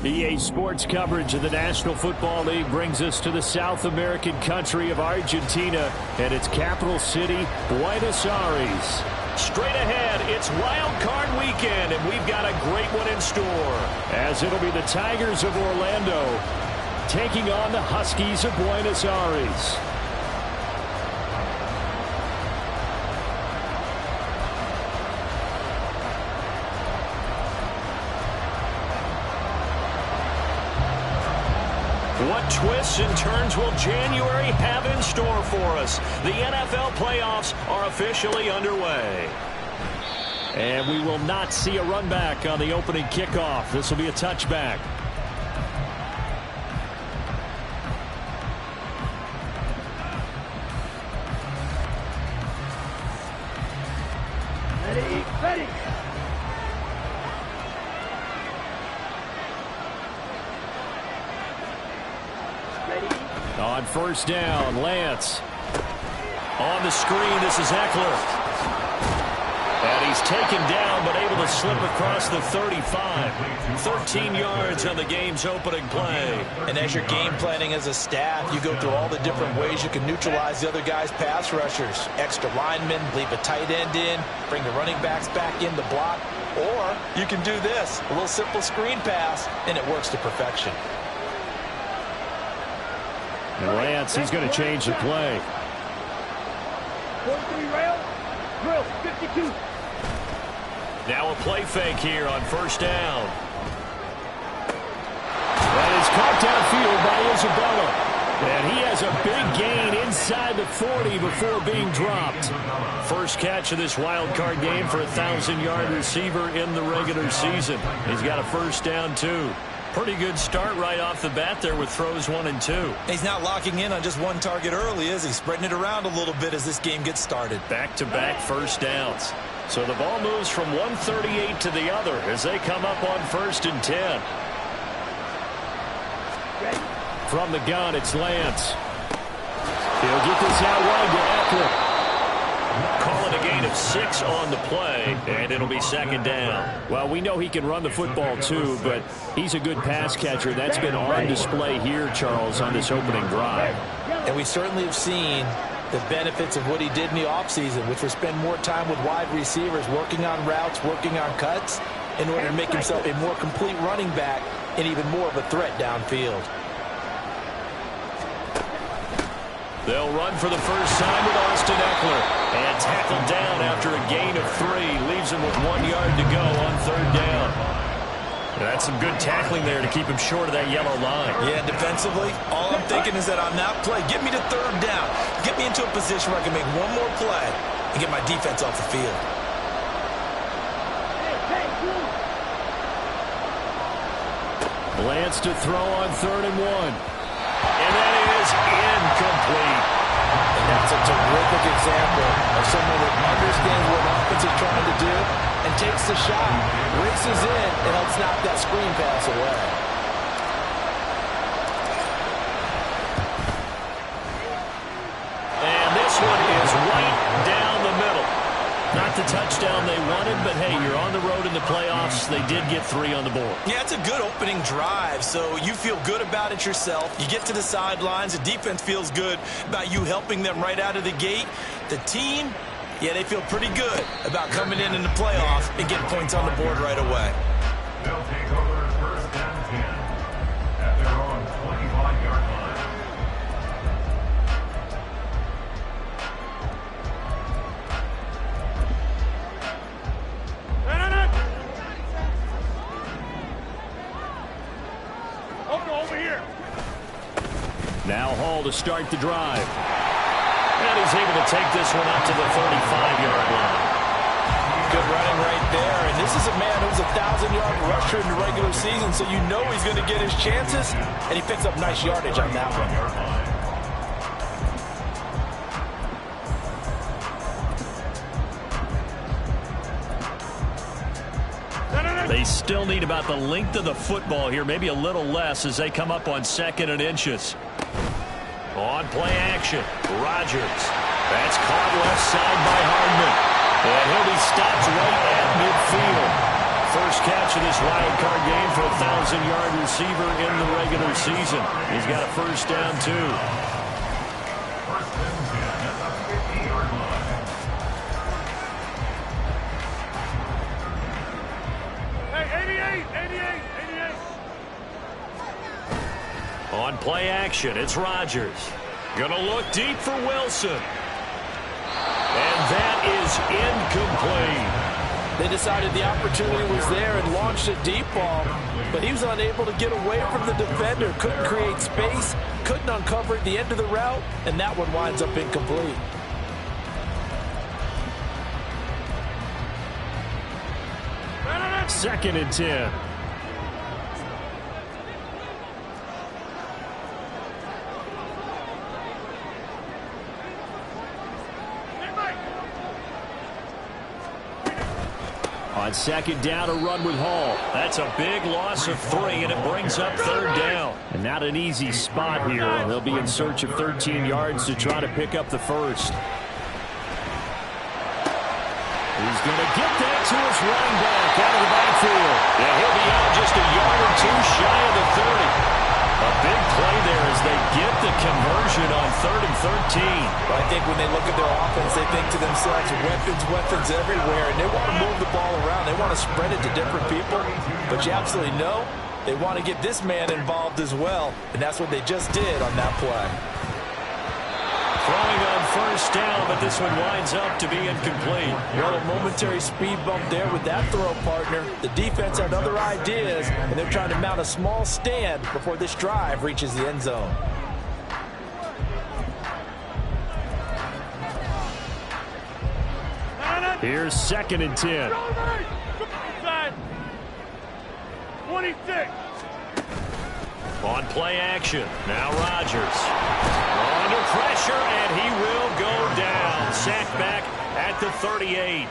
EA Sports coverage of the National Football League brings us to the South American country of Argentina and its capital city, Buenos Aires. Straight ahead, it's Wildcard weekend, and we've got a great one in store, as it'll be the Tigers of Orlando taking on the Huskies of Buenos Aires. What twists and turns will January have in store for us? The NFL playoffs are officially underway. And we will not see a run back on the opening kickoff. This will be a touchback. Ready. On first down, Lance. On the screen, this is Eckler. And he's taken down, but able to slip across the 35. 13 yards on the game's opening play. And as you're game planning as a staff, you go through all the different ways you can neutralize the other guy's pass rushers. Extra linemen, leave a tight end in, bring the running backs back in to block. Or you can do this, a little simple screen pass, and it works to perfection. And Lance, he's going to change the play. 43 rail, drill, 52. Now a play fake here on first down. That is caught downfield by Isabella. And he has a big gain inside the 40 before being dropped. First catch of this wild card game for a 1,000-yard receiver in the regular season. He's got a first down, too. Pretty good start right off the bat there with throws 1 and 2. He's not locking in on just one target early, is he? Spreading it around a little bit as this game gets started. Back-to-back first downs. So the ball moves from 138 to the other as they come up on 1st and 10. From the gun, it's Lance. He'll get this out wide to Eckler. Calling a gain of 6 on the play, and it'll be 2nd down. Well, we know he can run the football too, but he's a good pass catcher. That's been on display here, Charles, on this opening drive. And we certainly have seen the benefits of what he did in the offseason, which was spend more time with wide receivers, working on routes, working on cuts, in order to make himself a more complete running back and even more of a threat downfield. They'll run for the first time with Austin Eckler. And tackled down after a gain of 3. Leaves him with 1 yard to go on 3rd down. That's some good tackling there to keep him short of that yellow line. Yeah, defensively, all I'm thinking is that on that play, get me to 3rd down. Get me into a position where I can make one more play and get my defense off the field. Lance to throw on 3rd and 1. And that is incomplete. And that's a terrific example of someone that understands what offense is trying to do and takes the shot, races in, and helps knock that screen pass away. And this one is right down the middle. Not the touchdown they wanted, but hey, you're on the road in the playoffs. They did get 3 on the board. Yeah, it's a good opening drive, so you feel good about it yourself. You get to the sidelines. The defense feels good about you helping them right out of the gate. The team, yeah, they feel pretty good about coming in the playoffs and getting points on the board right away. They'll take over 1st and 10 at their own 25-yard line. Over here. Now Hall to start the drive. And he's able to take this one up to the 35-yard line. Good running right there. And this is a man who's a 1,000-yard rusher in the regular season, so you know he's going to get his chances. And he picks up nice yardage on that one. They still need about the length of the football here, maybe a little less as they come up on 2nd and inches. On play action, Rodgers. That's caught left side by Hardman. And he'll be stopped right at midfield. First catch of this wild card game for a 1,000-yard receiver in the regular season. He's got a first down, too. First and 10 at the 50-yard line. Hey, 88. On play action, it's Rodgers. Gonna look deep for Wilson. And that is incomplete. They decided the opportunity was there and launched a deep ball, but he was unable to get away from the defender, couldn't create space, couldn't uncover at the end of the route, and that one winds up incomplete. Second and 10. On second down, a run with Hall. That's a big loss of 3, and it brings up third down. And not an easy spot here. They'll be in search of 13 yards to try to pick up the first. He's going to get that to his running back out of the backfield. And he'll be out just a yard or 2 shy of the 30. A big play there as they get the conversion on 3rd and 13. But I think when they look at their offense, they think to themselves, weapons everywhere, and they want to move the ball around. They want to spread it to different people. But you absolutely know they want to get this man involved as well, and that's what they just did on that play. Throwing on first down, but this one winds up to be incomplete. Well, a momentary speed bump there with that throw, partner. The defense had other ideas, and they're trying to mount a small stand before this drive reaches the end zone. Here's second and 10. 26. On play action, now Rodgers. Under pressure, and he will go down. Sacked back at the 38.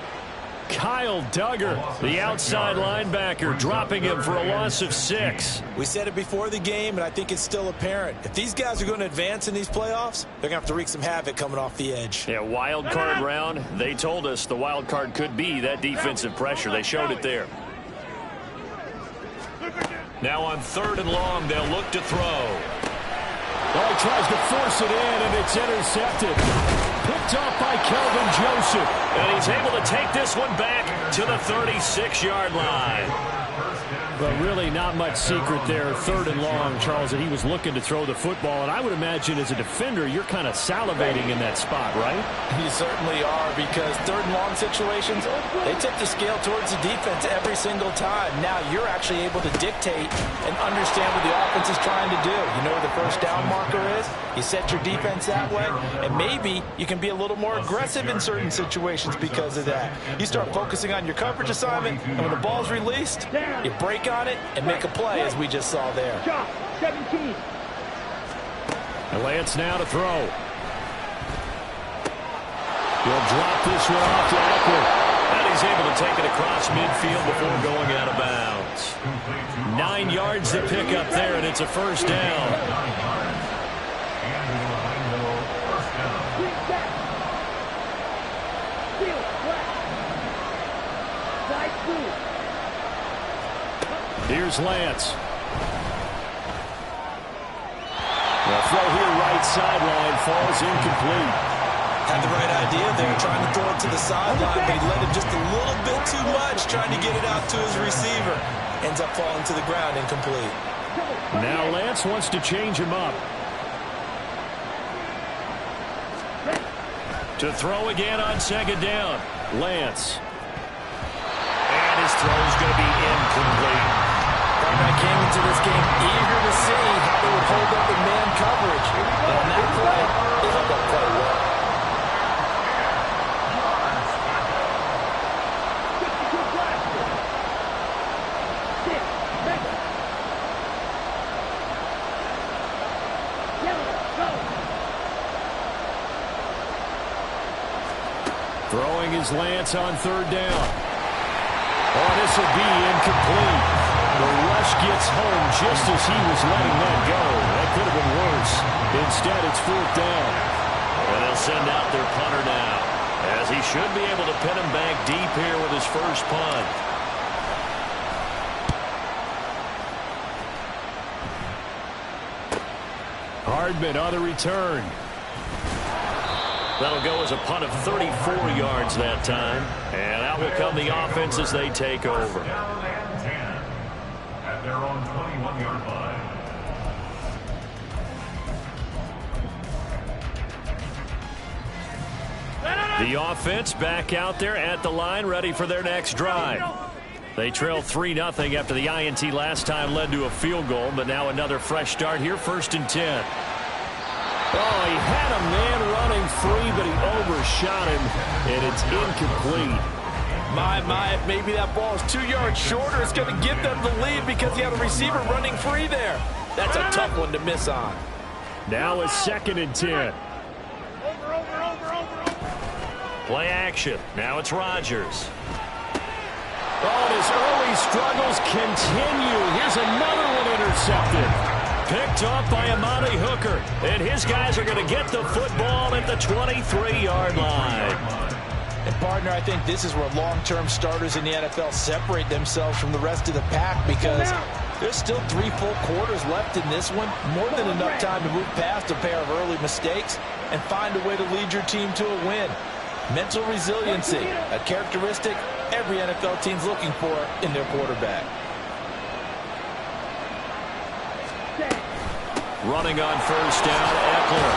Kyle Duggar, the outside linebacker, dropping him for a loss of 6. We said it before the game, and I think it's still apparent. If these guys are going to advance in these playoffs, they're going to have to wreak some havoc coming off the edge. Yeah, wild card round. They told us the wild card could be that defensive pressure. They showed it there. Now on 3rd and long, they'll look to throw. Oh, he tries to force it in, and it's intercepted. Picked off by Kelvin Joseph. And he's able to take this one back to the 36-yard line. But really not much secret there. 3rd and long, Charles, that he was looking to throw the football. And I would imagine as a defender, you're kind of salivating in that spot, right? You certainly are, because 3rd and long situations, they tip the scale towards the defense every single time. Now you're actually able to dictate and understand what the offense is trying to do. You know where the first down marker is. You set your defense that way, and maybe you can be a little more aggressive in certain situations because of that. You start focusing on your coverage assignment, and when the ball's released, you break on it and make a play, as we just saw there. 17. And Lance now to throw. He'll drop this one off to Eckler. And he's able to take it across midfield before going out of bounds. 9 yards to pick up there, and it's a first down. Here's Lance. The throw here right sideline falls incomplete. Had the right idea there, trying to throw it to the sideline, but he let it just a little bit too much, trying to get it out to his receiver. Ends up falling to the ground, incomplete. Now Lance wants to change him up. To throw again on second down. Lance. And his throw's going to be incomplete. I came into this game eager to see how they would hold up in man coverage. And on that play, they held up quite well. Throwing his Lance on 3rd down. Oh, this will be incomplete. The rush gets home just as he was letting that go. That could have been worse. Instead, it's 4th down. And they'll send out their punter now, as he should be able to pin him back deep here with his first punt. Hardman on the return. That'll go as a punt of 34 yards that time. And out will come the offense as they take over. Down and 10 at their own 21-yard line. The offense back out there at the line, ready for their next drive. They trail 3-0 after the INT last time led to a field goal, but now another fresh start here, 1st and 10. Oh, he had a man running free, but he overshot him, and it's incomplete. Maybe that ball is 2 yards shorter. It's going to give them the lead because he had a receiver running free there. That's a tough one to miss on. Now it's 2nd and 10. Play action. Now it's Rodgers. Oh, and his early struggles continue. Here's another one intercepted. Picked off by Amani Hooker. And his guys are going to get the football at the 23-yard line. And, partner, I think this is where long-term starters in the NFL separate themselves from the rest of the pack because there's still 3 full quarters left in this one. More than enough time to move past a pair of early mistakes and find a way to lead your team to a win. Mental resiliency, a characteristic every NFL team's looking for in their quarterback. Running on 1st down, Eckler.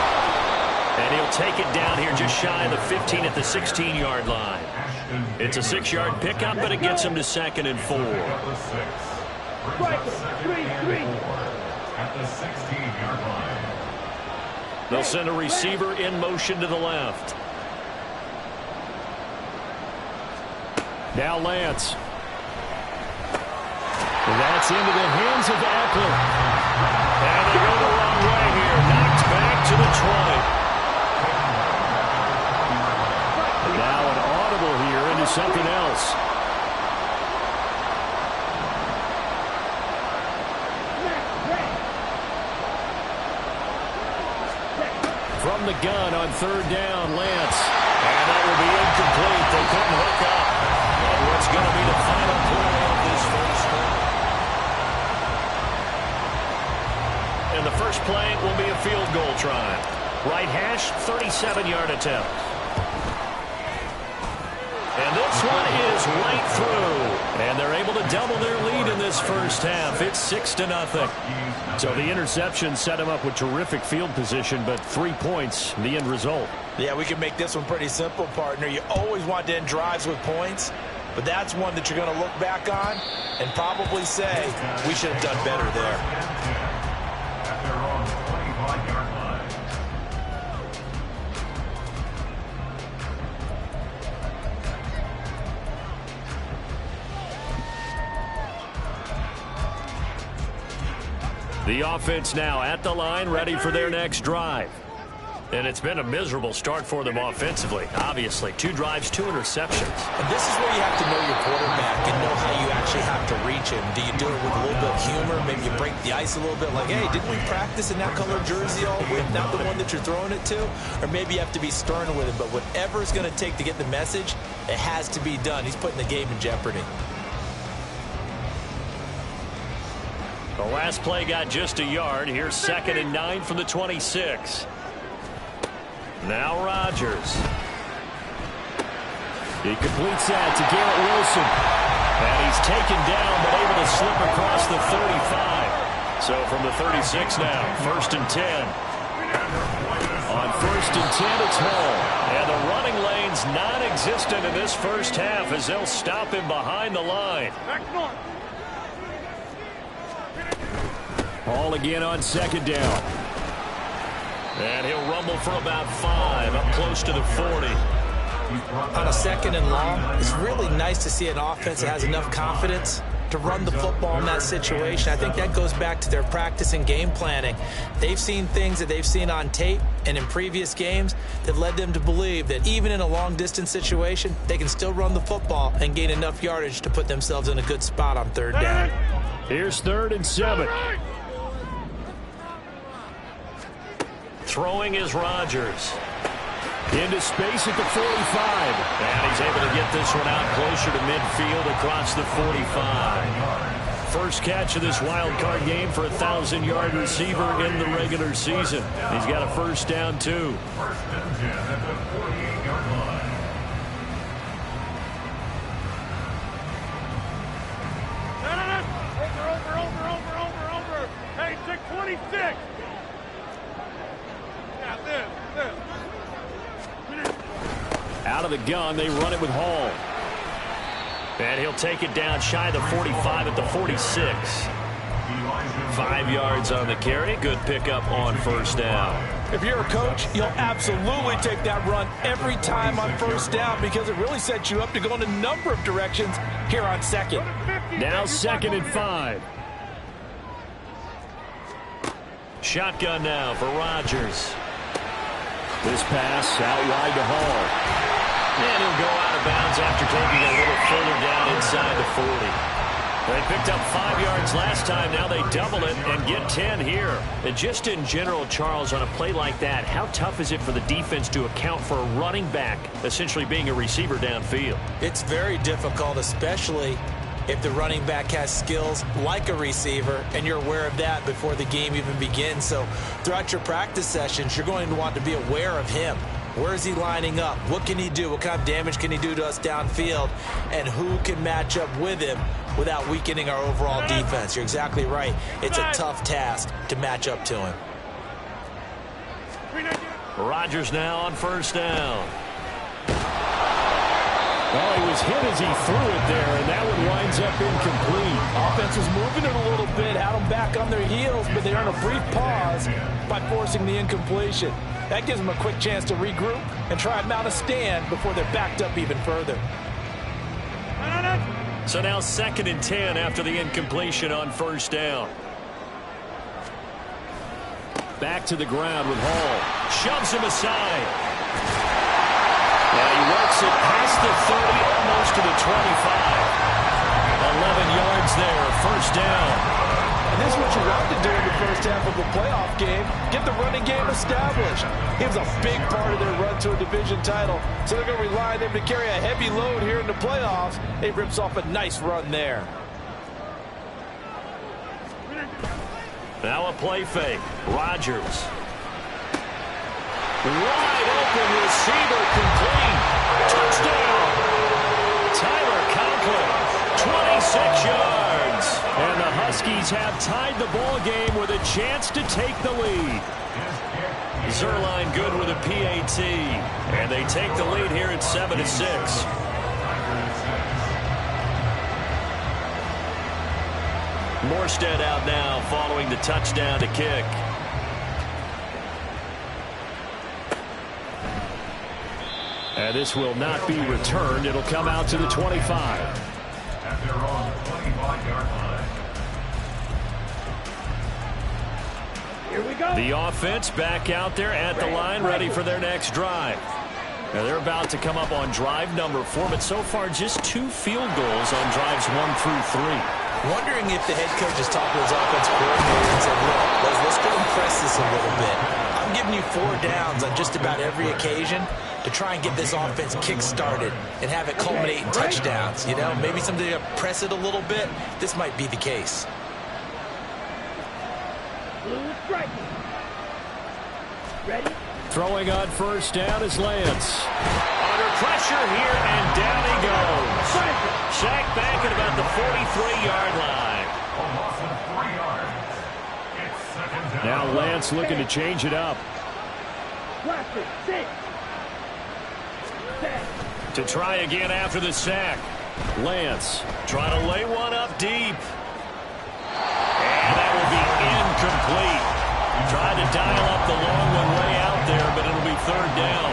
And he'll take it down here just shy of the 15 at the 16-yard line. It's a 6-yard pickup, but it gets him to 2nd and 4. At the 16-yard line. They'll send a receiver in motion to the left. Now Lance. That's into the hands of Eckler. And they go the wrong way here. Knocked back to the 20. And now an audible here into something else. From the gun on 3rd down, Lance. And that will be incomplete. They couldn't hook up. What's going to be the final play of this first quarter? And the first play will be a field goal try. Right hash, 37-yard attempt. And this one is right through. And they're able to double their lead in this first half. It's 6-0. So the interception set him up with terrific field position, but 3 points, the end result. Yeah, we can make this one pretty simple, partner. You always want to end drives with points. But that's one that you're going to look back on and probably say, we should have done better there. At their own 25-yard line. The offense now at the line, ready for their next drive. And it's been a miserable start for them offensively. Obviously, 2 drives, 2 interceptions. And this is where you have to know your quarterback and know how you actually have to reach him. Do you do it with a little bit of humor? Maybe you break the ice a little bit like, hey, didn't we practice in that color jersey all week? Not the one that you're throwing it to? Or maybe you have to be stern with him. But whatever it's going to take to get the message, it has to be done. He's putting the game in jeopardy. The last play got just a yard. Here's 2nd and 9 from the 26. Now Rodgers. He completes that to Garrett Wilson. And he's taken down, but able to slip across the 35. So from the 36 now, 1st and 10. On 1st and 10, it's Hall. And the running lane's non-existent in this first half as they'll stop him behind the line. Hall again on 2nd down. And he'll rumble for about 5, up close to the 40. On a 2nd and long, it's really nice to see an offense that has enough confidence to run the football in that situation. I think that goes back to their practice and game planning. They've seen things that they've seen on tape and in previous games that led them to believe that even in a long-distance situation, they can still run the football and gain enough yardage to put themselves in a good spot on 3rd down. Here's 3rd and 7. Throwing is Rodgers. Into space at the 45. And he's able to get this one out closer to midfield across the 45. first catch of this wild card game for a 1,000-yard receiver in the regular season. He's got a first down, too. First and 10 at the 48-yard line. Over. Hey, 626. Yeah, this. Out of the gun, they run it with Hall. And he'll take it down shy of the 45 at the 46. 5 yards on the carry. Good pickup on first down. If you're a coach, you'll absolutely take that run every time on first down because it really sets you up to go in a number of directions here on second. Now 2nd and 5. Shotgun now for Rodgers. This pass out wide to Hall. And he'll go out of bounds after taking a little further down inside the 40. They picked up 5 yards last time. Now they double it and get 10 here. And just in general, Charles, on a play like that, how tough is it for the defense to account for a running back essentially being a receiver downfield? It's very difficult, especially if the running back has skills like a receiver, and you're aware of that before the game even begins. So throughout your practice sessions, you're going to want to be aware of him. Where is he lining up? What can he do? What kind of damage can he do to us downfield? And who can match up with him without weakening our overall defense? You're exactly right. It's a tough task to match up to him. Rodgers now on first down. Oh, he was hit as he threw it there, and that one winds up incomplete. Offense was moving it a little bit, had them back on their heels, but they earned a brief pause by forcing the incompletion. That gives them a quick chance to regroup and try and mount a stand before they're backed up even further. So now 2nd and 10 after the incompletion on first down. Back to the ground with Hall. Shoves him aside. Yeah, he works it past the 30, almost to the 25. 11 yards there, first down. And this is what you want to do in the first half of a playoff game. Get the running game established. It was a big part of their run to a division title. So they're going to rely on them to carry a heavy load here in the playoffs. It rips off a nice run there. Now a play fake. Rodgers. Wide open receiver complete. Touchdown. Tyler Conklin, 26 yards. And the Huskies have tied the ball game with a chance to take the lead. Zerline good with a PAT. And they take the lead here at 7-6. Morstead out now following the touchdown to kick. And this will not be returned. It'll come out to the 25. At their own 25-yard line. Here we go. The offense back out there at the line, ready for their next drive. Now they're about to come up on drive number 4, but so far just 2 field goals on drives 1 through 3. Wondering if the head coach has talked to his offensive coordinator and said, look, let's go compress this a little bit. I'm giving you 4 downs on just about every occasion to try and get this offense kick-started and have it culminate in touchdowns. You know, maybe something to press it a little bit. This might be the case. Ready? Throwing on first down is Lance. Under pressure here, and down he goes. Sacked back at about the 43-yard line. A loss of 3 yards. It's 2nd down. Now Lance looking to change it up. To try again after the sack. Lance trying to lay one up deep. And that will be incomplete. Tried to dial up the long one way out there, but it'll be 3rd down.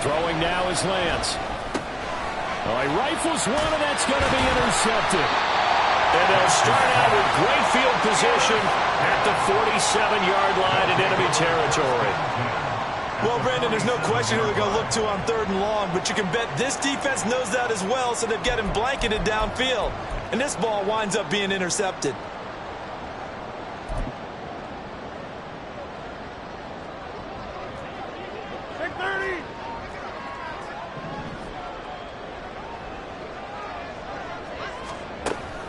Throwing now is Lance. Oh, he rifles one, and that's going to be intercepted. And they'll start out with great field position at the 47-yard line in enemy territory. Well, Brandon, there's no question who they're going to look to on 3rd and long, but you can bet this defense knows that as well, so they've got him blanketed downfield. And this ball winds up being intercepted.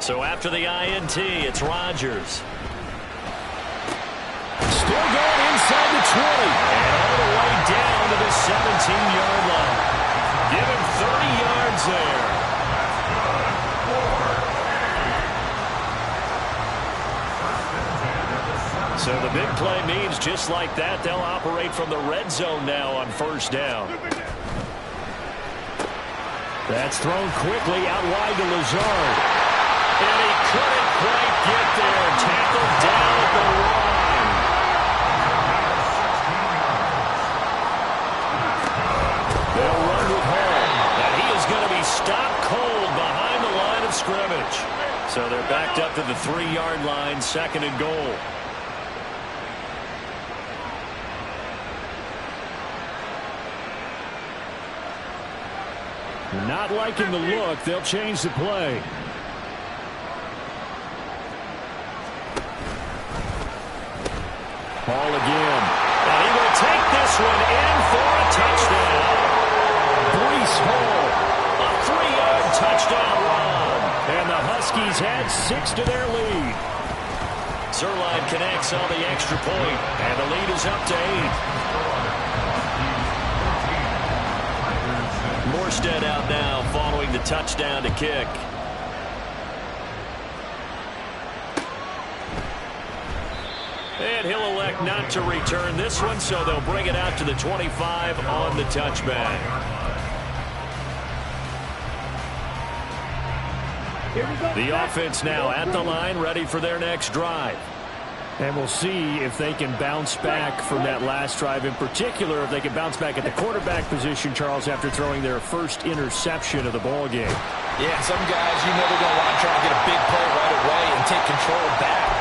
So after the INT, it's Rodgers. Still going inside the 20. And all the way down to the 17-yard line. Give him 30 yards there. So the big play means just like that, they'll operate from the red zone now on first down. That's thrown quickly out wide to Lazard. And he couldn't quite get there. Tackled down at the line. They'll run with Hall. And he is going to be stopped cold behind the line of scrimmage. So they're backed up to the 3-yard line, 2nd and goal. Not liking the look. They'll change the play. Ball again. And he will take this one in for a touchdown. Breece Hall, a 3-yard touchdown run. And the Huskies add 6 to their lead. Zerline connects on the extra point, and the lead is up to 8. Morstead out now following the touchdown to kick. And he'll elect not to return this one, so they'll bring it out to the 25 on the touchback. The offense now at the line, ready for their next drive. And we'll see if they can bounce back from that last drive. In particular, if they can bounce back at the quarterback position, Charles, after throwing their first interception of the ball game. Yeah, some guys, you know they're going to want to try to get a big play right away and take control back.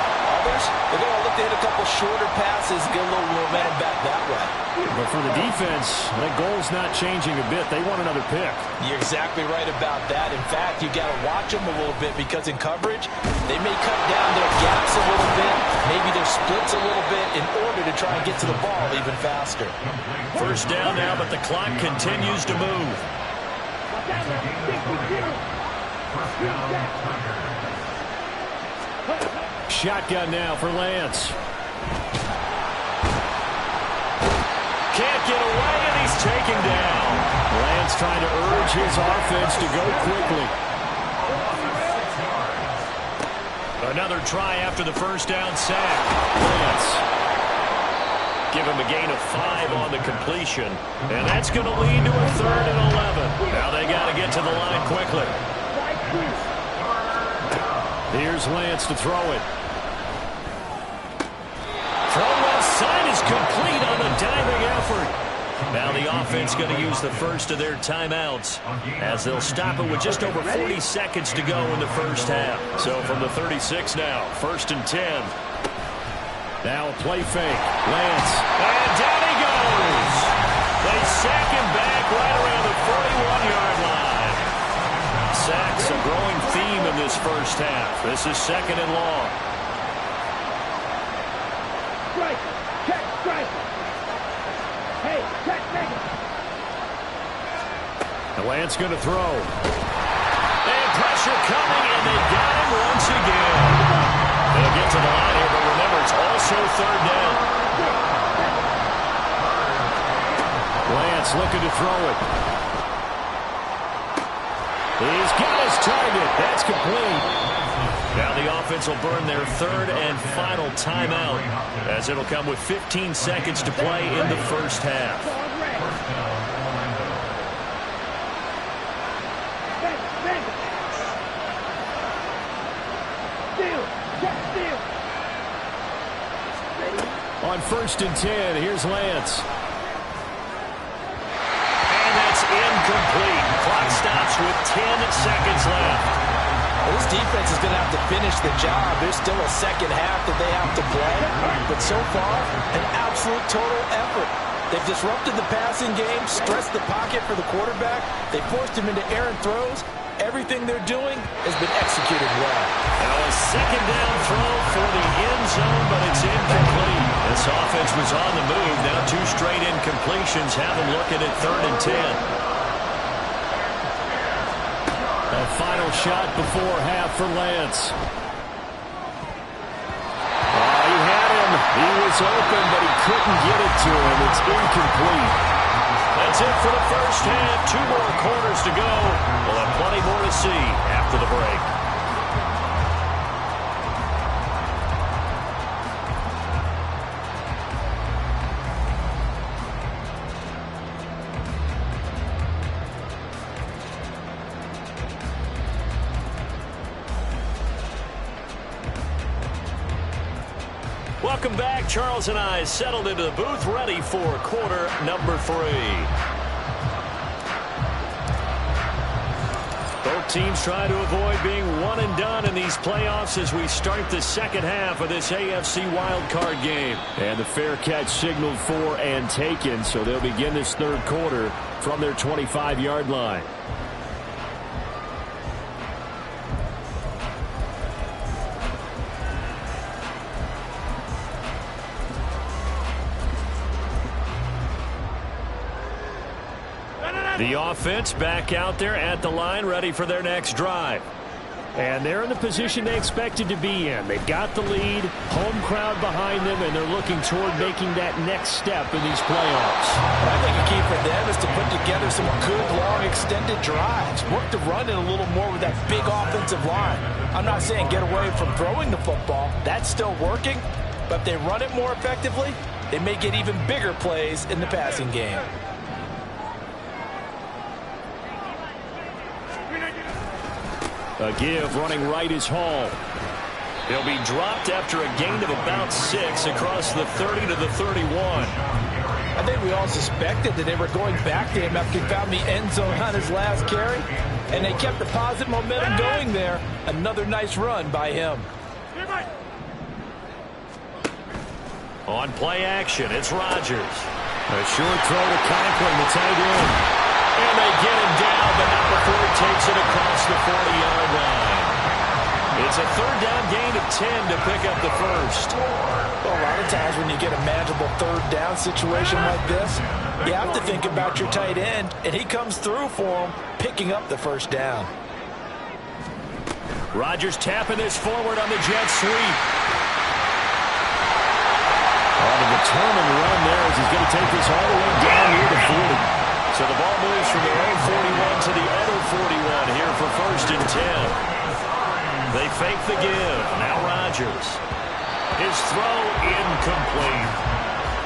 Others, they're going to look to hit a couple shorter passes, get a little momentum back that way. But for the defense, that goal's not changing a bit. They want another pick. You're exactly right about that. In fact, you got to watch them a little bit because in coverage, they may cut down their gaps a little bit, maybe their splits a little bit in order to try and get to the ball even faster. First down now, but the clock continues to move. Shotgun now for Lance. Can't get away, and he's taken down. Lance trying to urge his offense to go quickly. Another try after the first down sack. Lance. Give him a gain of 5 on the completion. And that's going to lead to a 3rd and 11. Now they got to get to the line quickly. Here's Lance to throw it. Throw left side is complete on the diving effort. Now the offense going to use the first of their timeouts as they'll stop it with just over 40 seconds to go in the first half. So from the 36 now, 1st and 10. Now a play fake. Lance. And down he goes. They sack him back right around the 41-yard line. Sacks a growing theme in this first half. This is 2nd and long. Strike. Check. Strike. Hey, check. Make it. The Lance going to throw. And pressure coming, and they got him once again. They'll get to the line here, but remember, it's also 3rd down. Lance looking to throw it. He's got his target. That's complete. Now the offense will burn their 3rd and final timeout as it'll come with 15 seconds to play in the first half. On 1st and 10, here's Lance. And that's incomplete. Clock stops with 10 seconds left. Well, this defense is going to have to finish the job. There's still a second half that they have to play. But so far, an absolute total effort. They've disrupted the passing game, stressed the pocket for the quarterback. They forced him into errant throws. Everything they're doing has been executed well. Now a 2nd down throw for the end zone, but it's incomplete. This offense was on the move. Now 2 straight incompletions have them looking at 3rd and 10. A final shot before half for Lance. He had him. He was open, but he couldn't get it to him. It's incomplete. That's it for the first half. 2 more quarters to go. We'll have plenty more to see after the break. Welcome back. Charles and I settled into the booth, ready for quarter number 3. Both teams try to avoid being one and done in these playoffs as we start the second half of this AFC wildcard game. And the fair catch signaled for and taken, so they'll begin this third quarter from their 25-yard line. The offense back out there at the line, ready for their next drive. And they're in the position they expected to be in. They've got the lead, home crowd behind them, and they're looking toward making that next step in these playoffs. I think the key for them is to put together some good, long, extended drives. Work the run in a little more with that big offensive line. I'm not saying get away from throwing the football. That's still working. But if they run it more effectively, they may get even bigger plays in the passing game. A give running right is Hall. He'll be dropped after a gain of about 6 across the 30 to the 31. I think we all suspected that they were going back to him after he found the end zone on his last carry. And they kept the positive momentum going there. Another nice run by him. On play action, it's Rodgers. A short throw to Conklin, the tight end. And they get him down, but not before he takes it across the 40-yard line. It's a third down gain of 10 to pick up the first. Well, a lot of times when you get a manageable third down situation like this, you have to think about your tight end, and he comes through for him, picking up the first down. Rodgers tapping this forward on the jet sweep. On a determined run there as he's going to take this all the way down near the 40. So the ball moves from their own 41 to the other 41 here for first and 10. They fake the give. Now Rodgers. His throw incomplete.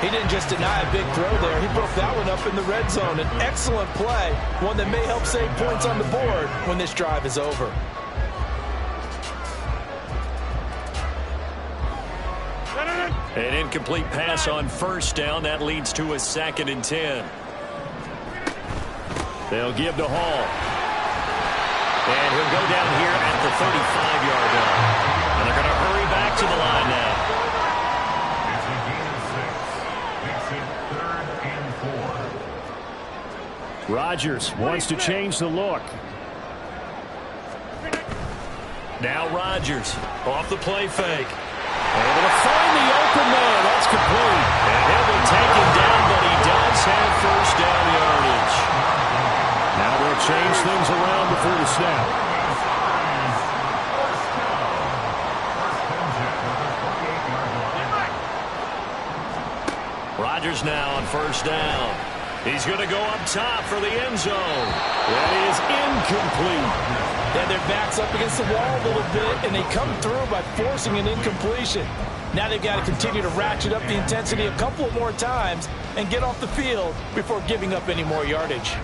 He didn't just deny a big throw there. He broke that one up in the red zone. An excellent play, one that may help save points on the board when this drive is over. An incomplete pass on first down. That leads to a 2nd and 10. They'll give to Hall. And he'll go down here at the 35-yard line. And they're going to hurry back to the line now. It's a gain of 6. Makes it 3rd and 4. Rodgers wants to change the look. Now Rodgers off the play fake. Able to find the open man. That's complete. And he'll be taken down, but he does have first down yardage. Now they'll change things around before the snap. Rodgers now on first down. He's going to go up top for the end zone. That is incomplete. Then their back's up against the wall a little bit, and they come through by forcing an incompletion. Now they've got to continue to ratchet up the intensity a couple of more times and get off the field before giving up any more yardage.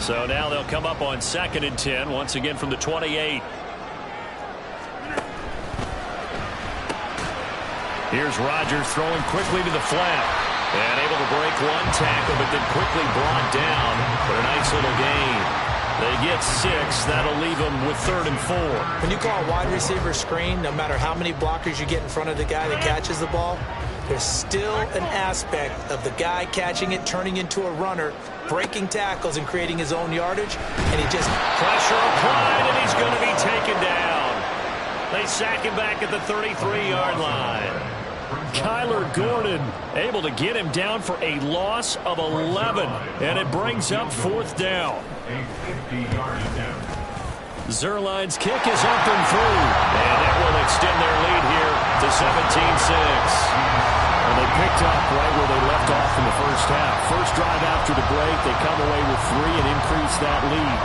So now they'll come up on 2nd and 10, once again from the 28. Here's Rodgers throwing quickly to the flat. And able to break one tackle, but then quickly brought down. But a nice little gain. They get 6. That'll leave them with 3rd and 4. When you call a wide receiver screen, no matter how many blockers you get in front of the guy that catches the ball, there's still an aspect of the guy catching it, turning into a runner, breaking tackles and creating his own yardage, and he just... Pressure applied, and he's going to be taken down. They sack him back at the 33-yard line. Kyler Gordon able to get him down for a loss of 11. And it brings up 4th down. A 50-yard attempt. Zerline's kick is up and through. And that will extend their lead here to 17-6. And they picked up right where they left off in the first half. First drive after the break, they come away with 3 and increase that lead.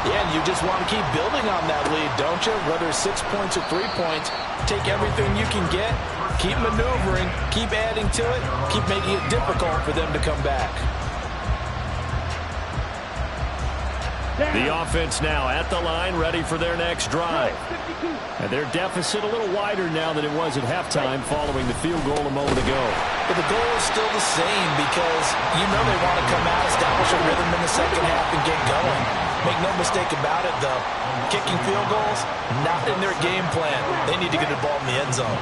Yeah, and you just want to keep building on that lead, don't you? Whether it's 6 points or 3 points, take everything you can get, keep maneuvering, keep adding to it, keep making it difficult for them to come back. The offense now at the line, ready for their next drive. And their deficit a little wider now than it was at halftime following the field goal a moment ago. But the goal is still the same because you know they want to come out, establish a rhythm in the second half, and get going. Make no mistake about it, though. Kicking field goals, not in their game plan. They need to get the ball in the end zone.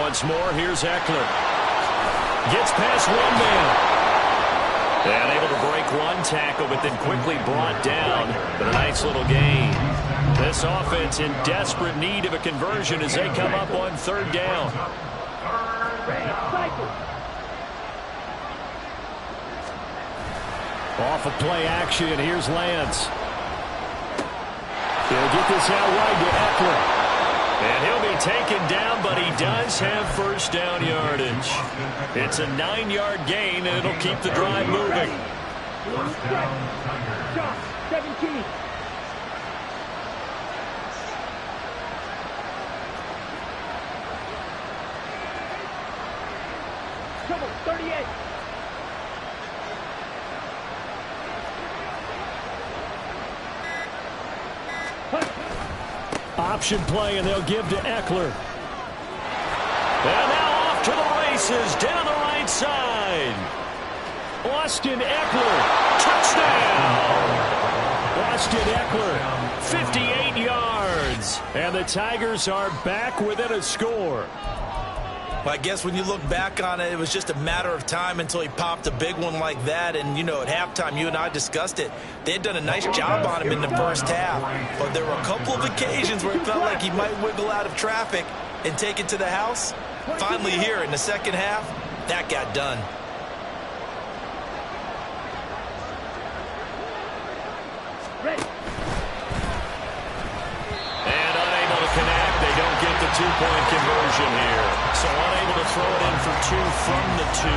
Once more, here's Eckler. Gets past one man. And able to break one tackle, but then quickly brought down. But a nice little gain. This offense in desperate need of a conversion as they come up on 3rd down. Off of play action, here's Lance. He'll get this out wide to Eckler. And he'll be taken down, but he does have first down yardage. It's a 9-yard gain, and it'll keep the drive moving. First down, Tigers. 17. Trouble, 38. Option play, and they'll give to Eckler. And now off to the races, down the right side. Austin Eckler, touchdown! Austin Eckler, 58 yards. And the Tigers are back within a score. Well, I guess when you look back on it, it was just a matter of time until he popped a big one like that. And, you know, at halftime, you and I discussed it. They had done a nice job on him in the first half. But there were a couple of occasions where it felt like he might wiggle out of traffic and take it to the house. Finally here in the second half, that got done. And unable to connect. They don't get the 2-point conversion here. So unable to throw it in for 2 from the 2.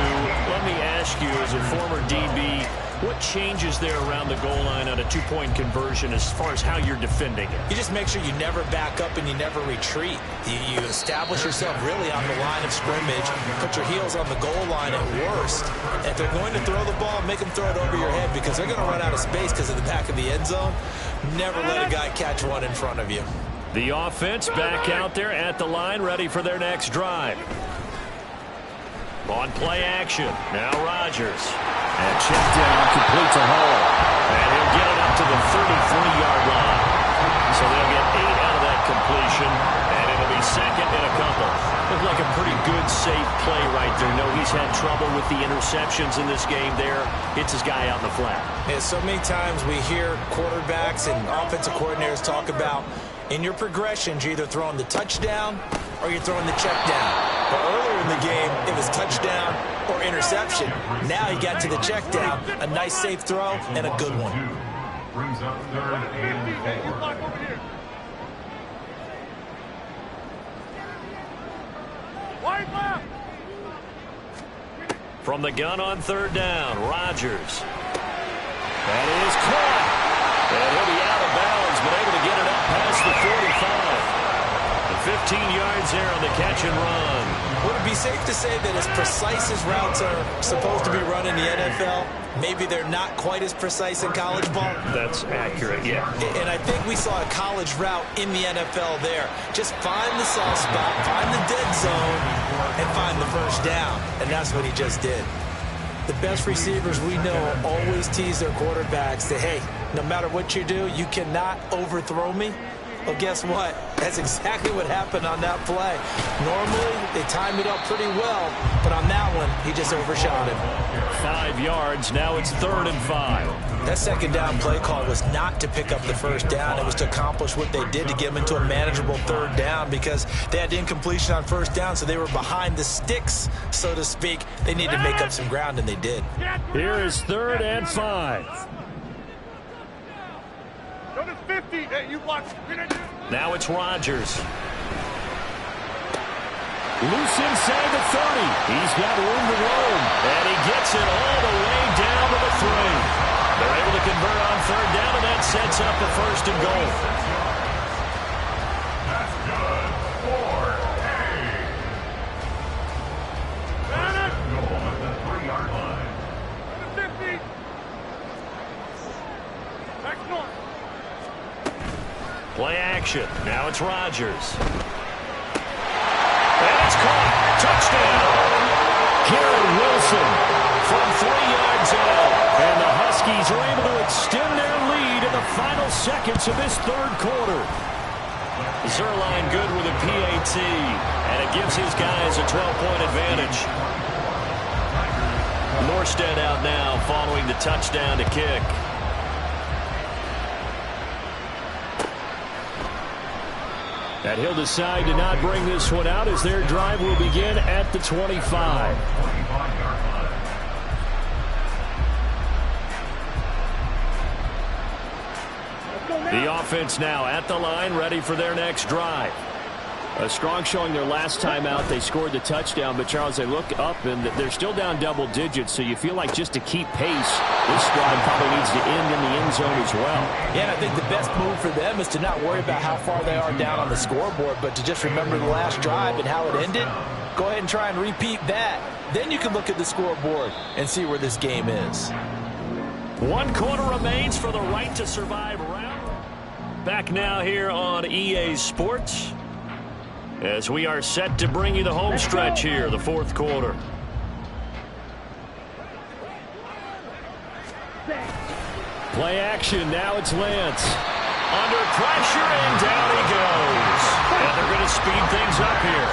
Let me ask you, as a former DB, what changes there around the goal line on a 2-point conversion as far as how you're defending it? You just make sure you never back up and you never retreat. You establish yourself really on the line of scrimmage, put your heels on the goal line at worst. And if they're going to throw the ball, make them throw it over your head because they're going to run out of space because of the back of the end zone. Never let a guy catch one in front of you. The offense back out there at the line, ready for their next drive. On play action, now Rodgers. And check down, complete to Hall. And he'll get it up to the 33-yard line. So they'll get 8 out of that completion, and it'll be second and a couple. Looked like a pretty good, safe play right there. No, he's had trouble with the interceptions in this game there. Hits his guy out in the flat. Yeah, so many times we hear quarterbacks and offensive coordinators talk about in your progressions, you're either throwing the touchdown or you're throwing the check down. But earlier in the game, it was touchdown or interception. Now he got to the check down. A nice safe throw and a good one. Brings up 3rd and 4. From the gun on 3rd down, Rodgers. That is caught. And he'll be out of bounds, but able to get it up past the 45. And 15 yards there on the catch and run. Would it be safe to say that as precise as routes are supposed to be run in the NFL, maybe they're not quite as precise in college ball? That's accurate, yeah. And I think we saw a college route in the NFL there. Just find the soft spot, find the dead zone, and find the first down. And that's what he just did. The best receivers we know always tease their quarterbacks that, hey, no matter what you do, you cannot overthrow me. Well, guess what? That's exactly what happened on that play. Normally, they timed it up pretty well, but on that one, he just overshot him. 5 yards. Now it's 3rd and 5. That second down play call was not to pick up the first down. It was to accomplish what they did to get them into a manageable 3rd down because they had incompletion on 1st down, so they were behind the sticks, so to speak. They needed to make up some ground, and they did. Here is 3rd and 5. Now it's Rodgers. Loose inside the 30. He's got room to roam. And he gets it all the way down to the 3. They're able to convert on 3rd down, and that sets up the 1st and goal. That's good for a goal at the 3-yard line. Play action. Now it's Rodgers. And it's caught. Touchdown. Garrett Wilson from 3 yards out. And the Huskies are able to extend their lead in the final seconds of this 3rd quarter. Zerline good with a PAT. And it gives his guys a 12-point advantage. Morstead out now following the touchdown to kick. And he'll decide to not bring this one out as their drive will begin at the 25. The offense now at the line, ready for their next drive. A strong showing their last time out. They scored the touchdown, but Charles, they look up and they're still down double digits, so you feel like just to keep pace, this drive probably needs to end in the end zone as well. Yeah, and I think the best move for them is to not worry about how far they are down on the scoreboard, but to just remember the last drive and how it ended. Go ahead and try and repeat that. Then you can look at the scoreboard and see where this game is. 1 quarter remains for the right to survive round. Back now here on EA Sports, as we are set to bring you the home stretch here, the 4th quarter. Play action, now it's Lance. Under pressure, and down he goes. And they're going to speed things up here.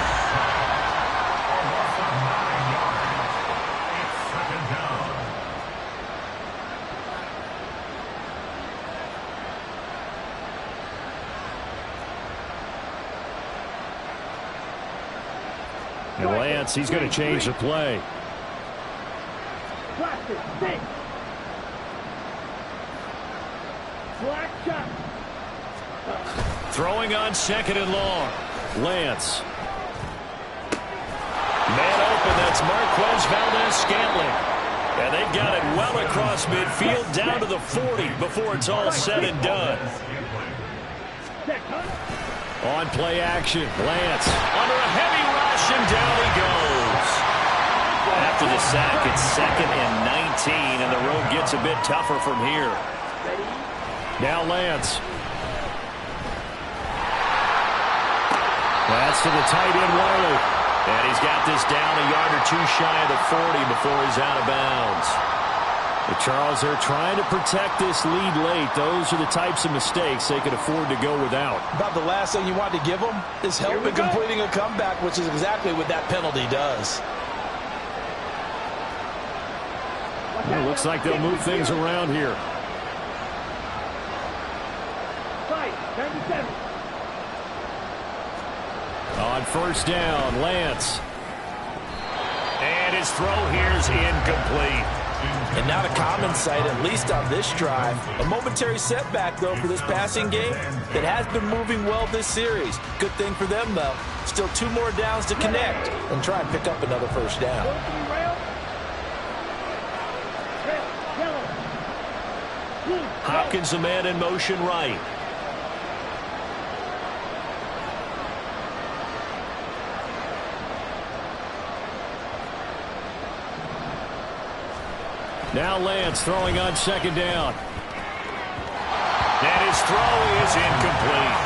And Lance, he's going to change the play. Throwing on 2nd and long. Lance. Man open, that's Marquez Valdez-Scantling. And they've got it well across midfield down to the 40 before it's all said and done. On play action, Lance under a heavy rush, and down he goes. After the sack, it's 2nd and 19, and the road gets a bit tougher from here. Now Lance. That's to the tight end, Wiley. And he's got this down a yard or 2 shy of the 40 before he's out of bounds. But Charles, they're trying to protect this lead late. Those are the types of mistakes they could afford to go without. About the last thing you want to give them is help in completing a comeback, which is exactly what that penalty does. Well, it looks like they'll move things around here. 97. On 1st down, Lance. And his throw here is incomplete. And not a common sight, at least on this drive. A momentary setback, though, for this passing game that has been moving well this series. Good thing for them, though. Still 2 more downs to connect and try and pick up another 1st down. Hopkins, the man in motion right. Now Lance throwing on 2nd down. And his throw is incomplete.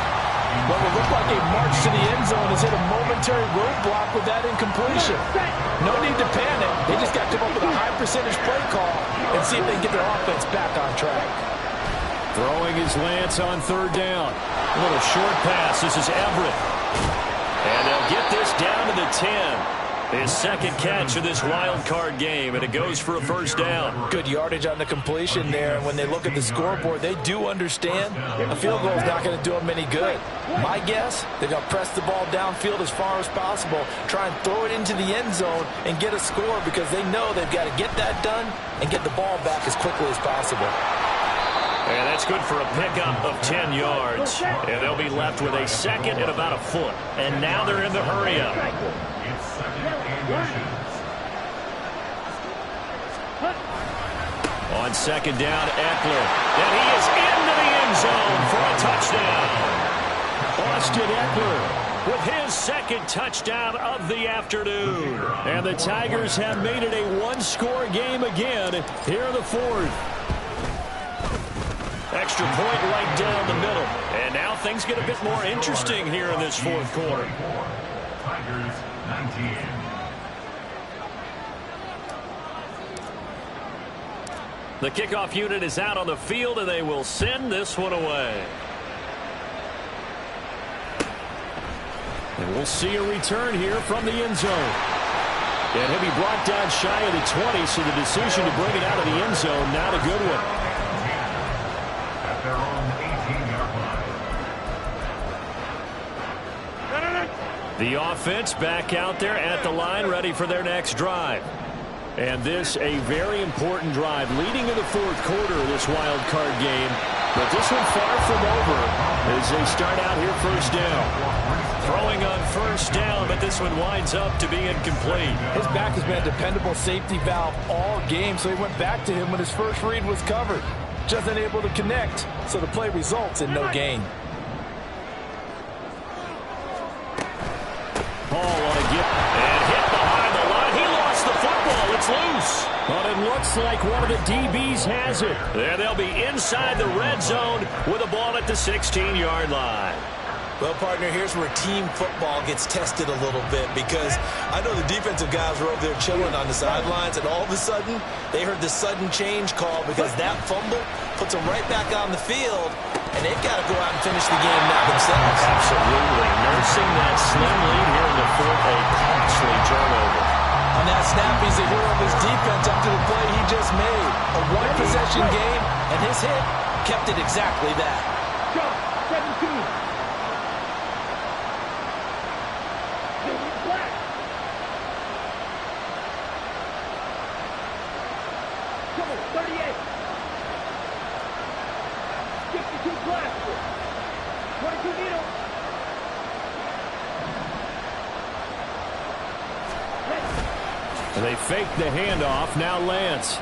What would look like a march to the end zone has hit a momentary roadblock with that incompletion. No need to panic. They just got to come up with a high percentage play call and see if they can get their offense back on track. Throwing his Lance on third down. A little short pass. This is Everett. And they'll get this down to the 10. His second catch of this wild card game, and it goes for a first down. Good yardage on the completion there. And when they look at the scoreboard, they do understand a field goal is not going to do them any good. My guess, they're going to press the ball downfield as far as possible, try and throw it into the end zone and get a score because they know they've got to get that done and get the ball back as quickly as possible. And that's good for a pickup of 10 yards. And they'll be left with a second and about a foot. And now they're in the hurry-up. It's second and inches. On second down, Eckler. And he is into the end zone for a touchdown. Austin Eckler with his second touchdown of the afternoon. And the Tigers have made it a one-score game again here in the fourth. Extra point right down the middle. And now things get a bit more interesting here in this fourth quarter. Tigers 19. The kickoff unit is out on the field, and they will send this one away. And we'll see a return here from the end zone. And he'll be brought down shy of the 20, so the decision to bring it out of the end zone, not a good one. At their own 18-yard line. The offense back out there at the line, ready for their next drive. And this a very important drive leading in the fourth quarter of this wild card game. But this one far from over as they start out here first down. Throwing on first down, but this one winds up to be incomplete. His back has been a dependable safety valve all game, so he went back to him when his first read was covered. Just unable to connect, so the play results in no gain. Paul on a get and hit behind the line. He lost the football. It's loose. But it looks like one of the DBs has it. There they'll be inside the red zone with a ball at the 16-yard line. Well, partner, here's where team football gets tested a little bit because I know the defensive guys were over there chilling on the sidelines, and all of a sudden, they heard the sudden change call because that fumble puts them right back on the field, and they've got to go out and finish the game now themselves. Absolutely. Nursing that slim lead here in the fourth, a costly turnover. On that snap, he's the hero of his defense after the play he just made. A one-possession game, and his hit kept it exactly that. Jump, 17. Black. Come on, 38. 62 black. 22 needle. And they fake the handoff. Now Lance.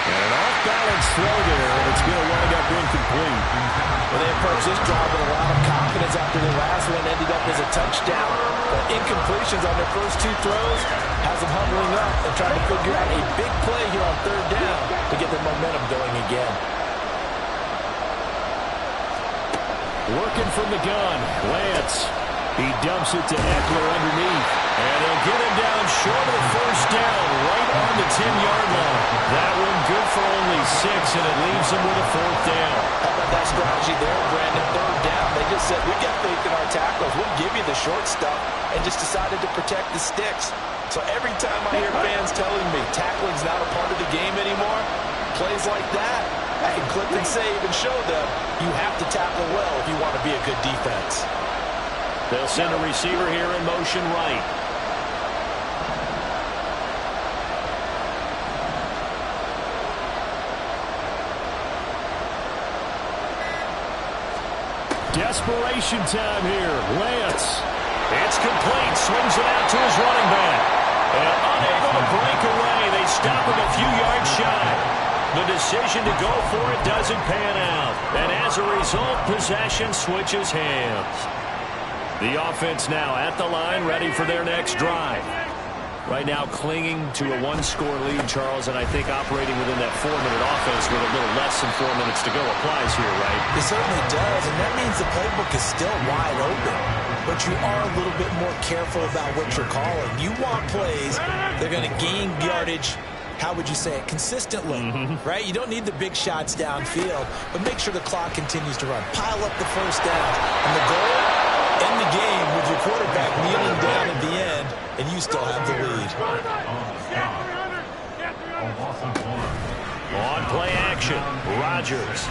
And an off-balance throw there, and it's going to wind up incomplete. Well, they approached this drive with a lot of confidence after the last one ended up as a touchdown. But incompletions on their first two throws has them huddling up and trying to figure out a big play here on third down to get their momentum going again. Working from the gun, Lance. He dumps it to Eckler underneath. And they'll get him down short of the first down, right on the 10-yard line. That one good for only 6, and it leaves them with a fourth down. How about that strategy there, Brandon? Third down, they just said, we got faith in our tackles. We'll give you the short stuff, and just decided to protect the sticks. So every time I hear fans telling me tackling's not a part of the game anymore, plays like that, I can clip and save and show them you have to tackle well if you want to be a good defense. They'll send a receiver here in motion right. Desperation time here. Lance. It's complete. Swings it out to his running back. And unable to break away. They stop him a few yards shy. The decision to go for it doesn't pan out. And as a result, possession switches hands. The offense now at the line, ready for their next drive. Right now clinging to a one-score lead, Charles, and I think operating within that 4-minute offense with a little less than 4 minutes to go applies here, right? It certainly does, and that means the playbook is still wide open. But you are a little bit more careful about what you're calling. You want plays that are going to gain yardage how would you say it, consistently, right? You don't need the big shots downfield, but make sure the clock continues to run. Pile up the first down. And the goal, end the game with your quarterback kneeling down at the end, and you still have the lead. On play action, Rodgers.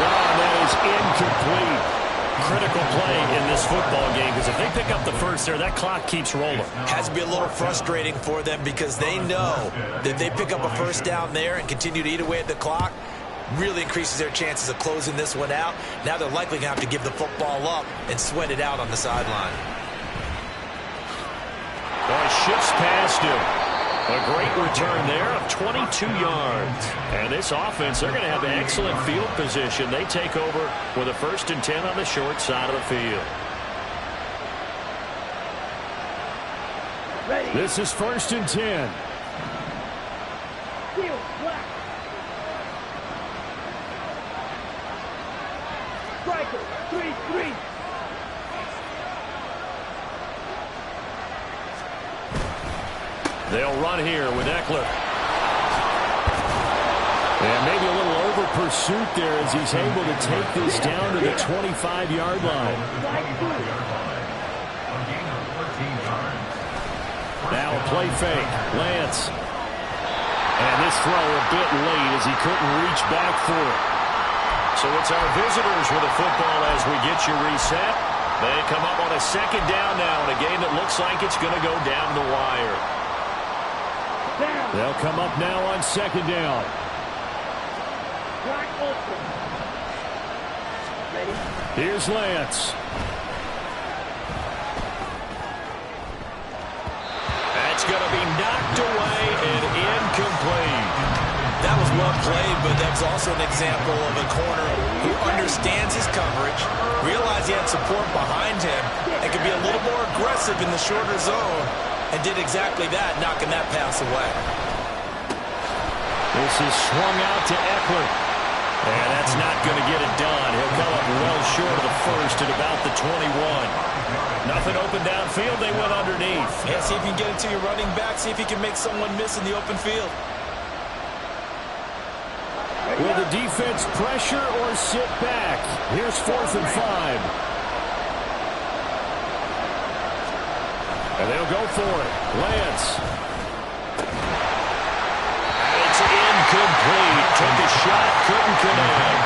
That is incomplete. Critical play in this football game, because if they pick up the first there, that clock keeps rolling. Has to be a little frustrating for them because they know that if they pick up a first down there and continue to eat away at the clock, really increases their chances of closing this one out. Now they're likely going to have to give the football up and sweat it out on the sideline. Boy, shifts past him. A great return there of 22 yards. And this offense, they're going to have excellent field position. They take over with a 1st and 10 on the short side of the field. Ready. This is 1st and 10. Field, black. Striker, 3-3. They'll run here with Eckler. And maybe a little over pursuit there as he's able to take this down to the 25-yard line. Now a play fake. Lance. And this throw a bit late as he couldn't reach back for it. So it's our visitors with the football as we get you reset. They come up on a 2nd down now in a game that looks like it's going to go down the wire. They'll come up now on 2nd down. Here's Lance. That's going to be knocked away and incomplete. That was well played, but that's also an example of a corner who understands his coverage, realized he had support behind him, and could be a little more aggressive in the shorter zone, and did exactly that, knocking that pass away. This is swung out to Eckler. And that's not going to get it done. He'll come up well short of the 1st at about the 21. Nothing open downfield. They went underneath. Yeah, see if you can get it to your running back. See if you can make someone miss in the open field. Will the defense pressure or sit back? Here's 4th and 5. And they'll go for it. Lance. And it's incomplete. Took a shot, couldn't connect.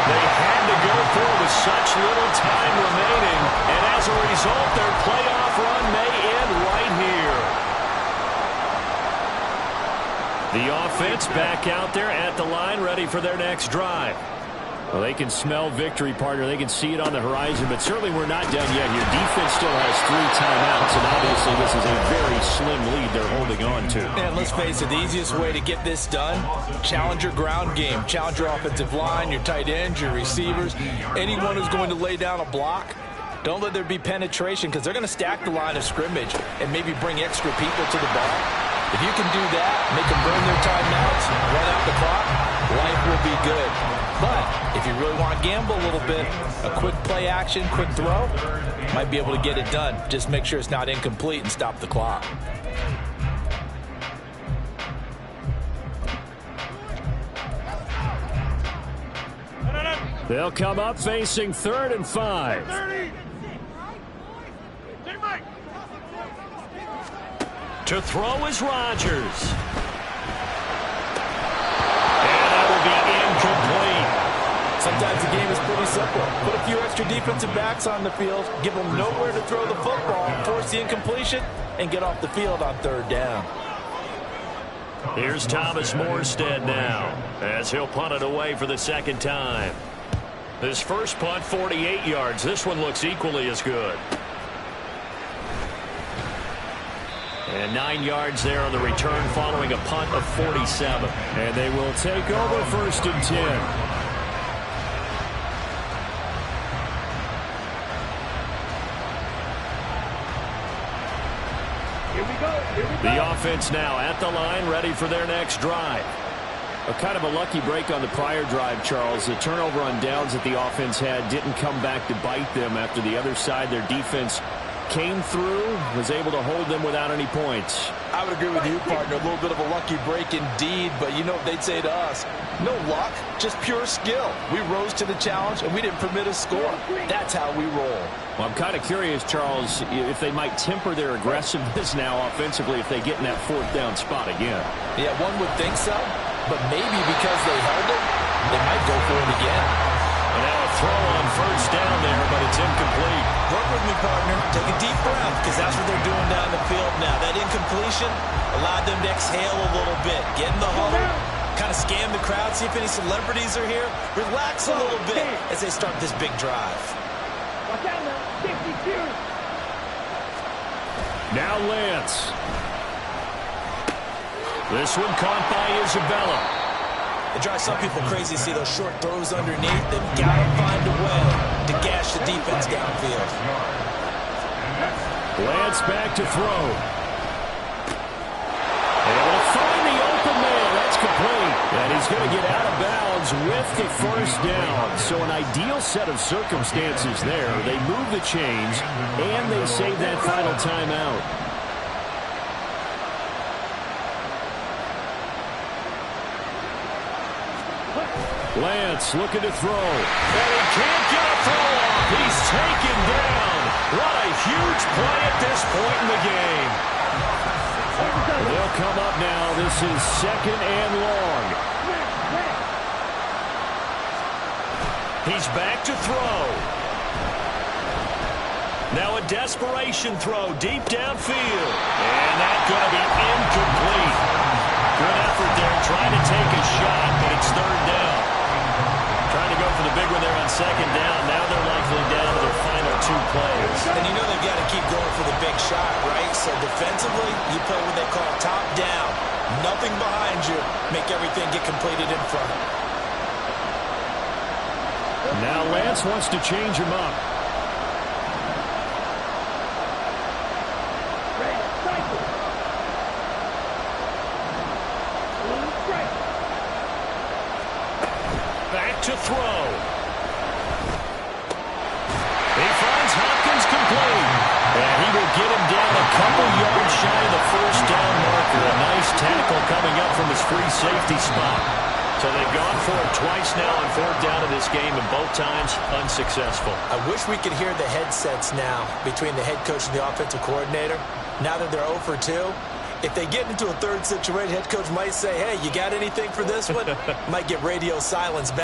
They had to go for it with such little time remaining. And as a result, their playoff run may end right here. The offense back out there at the line, ready for their next drive. Well, they can smell victory, partner. They can see it on the horizon, but certainly we're not done yet here. Defense still has 3 timeouts, and obviously this is a very slim lead they're holding on to. And let's face it, the easiest way to get this done, challenge your ground game. Challenge your offensive line, your tight ends, your receivers, anyone who's going to lay down a block. Don't let there be penetration because they're going to stack the line of scrimmage and maybe bring extra people to the ball. If you can do that, make them burn their timeouts, run out the clock, life will be good. But if you really want to gamble a little bit, a quick play action, quick throw, might be able to get it done. Just make sure it's not incomplete and stop the clock. They'll come up facing 3rd and 5. To throw is Rodgers. And that will be incomplete. Sometimes the game is pretty simple. Put a few extra defensive backs on the field, give them nowhere to throw the football, force the incompletion, and get off the field on 3rd down. Here's Thomas Morstead now as he'll punt it away for the 2nd time. His first punt, 48 yards. This one looks equally as good. And 9 yards there on the return following a punt of 47. And they will take over 1st and 10. Here we go. The offense now at the line, ready for their next drive. A kind of a lucky break on the prior drive, Charles. The turnover on downs that the offense had didn't come back to bite them after the other side. Their defense came through, was able to hold them without any points. I would agree with you, partner. A little bit of a lucky break indeed, but you know what they'd say to us? No luck, just pure skill. We rose to the challenge, and we didn't permit a score. That's how we roll. Well, I'm kind of curious, Charles, if they might temper their aggressiveness now offensively if they get in that fourth down spot again. Yeah, one would think so, but maybe because they held it, they might go for it again. And now a throw on first down there, but it's incomplete. Work with me, partner. Take a deep breath, because that's what they're doing down the field now. That incompletion allowed them to exhale a little bit. Get in the huddle, kind of scan the crowd, see if any celebrities are here. Relax a little bit as they start this big drive. Watch out now. 52. Now Lance. This one caught by Isabella. It drives some people crazy to see those short throws underneath. They've got to find a way to gash the defense downfield. Lance back to throw. Able to find the open man. That's complete. And he's going to get out of bounds with the first down. So an ideal set of circumstances there. They move the chains, and they save that final timeout. Lance looking to throw. And he can't get a throw off. He's taken down. What a huge play at this point in the game. They'll come up now. This is second and long. He's back to throw. Now a desperation throw deep downfield. And that's going to be incomplete. Good effort there trying to take a shot, but it's third down. Trying to go for the big one there on second down. Now they're likely down to their final two plays. And you know they've got to keep going for the big shot, right? So defensively, you play what they call top down. Nothing behind you. Make everything get completed in front. Now Lance wants to change him up. Back to throw. He finds Hopkins complete. And he will get him down a couple yards shy of the first down marker. A nice tackle coming up from his free safety spot. So they've gone for it twice now on fourth down in this game, and both times unsuccessful. I wish we could hear the headsets now between the head coach and the offensive coordinator. Now that they're 0 for 2, if they get into a third situation, head coach might say, hey, you got anything for this one? Might get radio silence back.